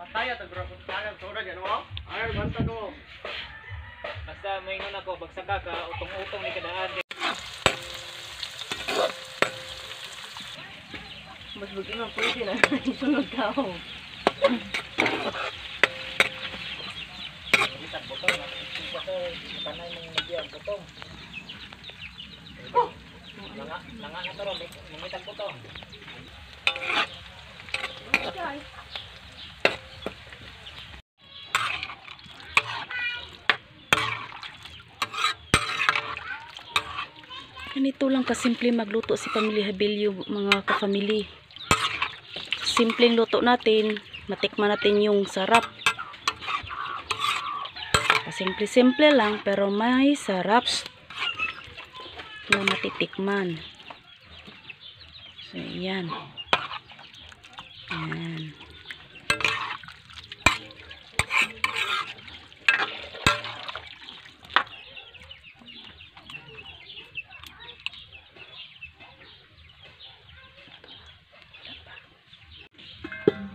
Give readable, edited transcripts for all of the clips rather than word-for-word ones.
Tayo tayo soda diyan mo. Ay banta ko. Basta moingon ako bagsaka ka utong-utong ni kadaan. Mas buti na pwede na isunod ka ako. Kita botong na. Kita ko kanay mong nagyan botong. Langa na taro mangitag botong. Ganito lang kasimple magluto si Pamilya Habilio, mga ka-family. Simpleng luto natin, matikman natin yung sarap. Simple-simple lang pero may sarap na matitikman. So, yan. Yan.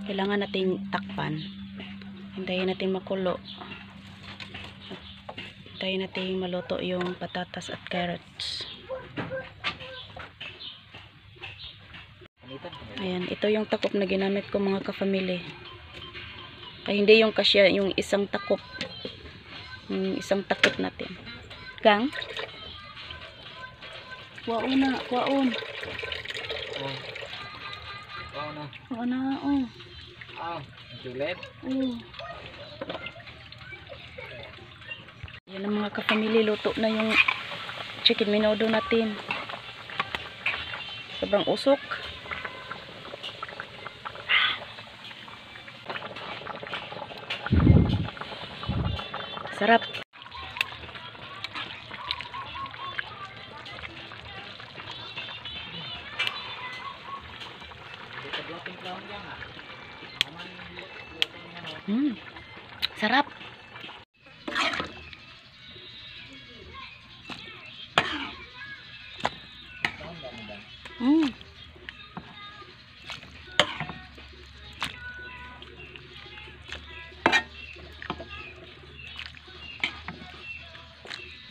Kailangan natin takpan. Hintayin natin makulo. Hintayin natin maluto yung patatas at carrots. Ayan, ito yung takop na ginamit ko mga ka-family. Ay hindi yung kasya, yung isang takop. Yung isang takip natin. Gang? Kwaon na, kwaon. Kwaon na, oh. Julet. Yan ang mga ka-family, luto na yung chicken menudo natin. Sobrang usok. Sarap. Sarap.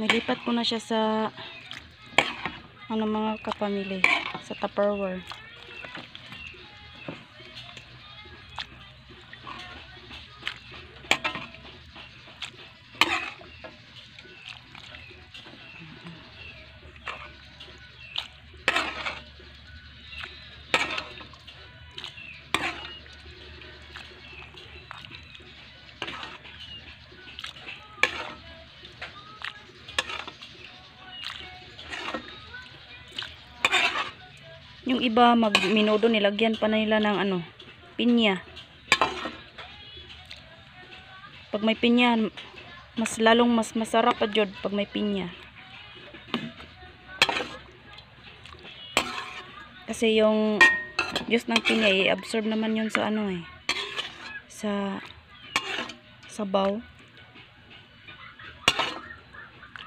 Nilipat ko na siya sa mga kapamilya sa Tupperware. Yung iba menudo nilagyan pa nila ng pinya. Pag may pinya, mas masarap pa jud pag may pinya. Kasi yung juice ng pinya i-absorb naman yun sa sa sabaw.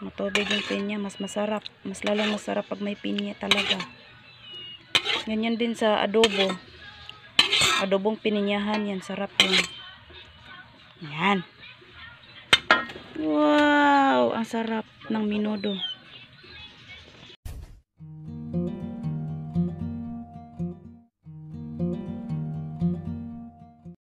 Matubig yung pinya, mas masarap. Mas lalong masarap pag may pinya talaga. Ganyan din sa adobo. Adobong pininyahan yan. Sarap yun. Yan. Wow! Ang sarap ng menudo.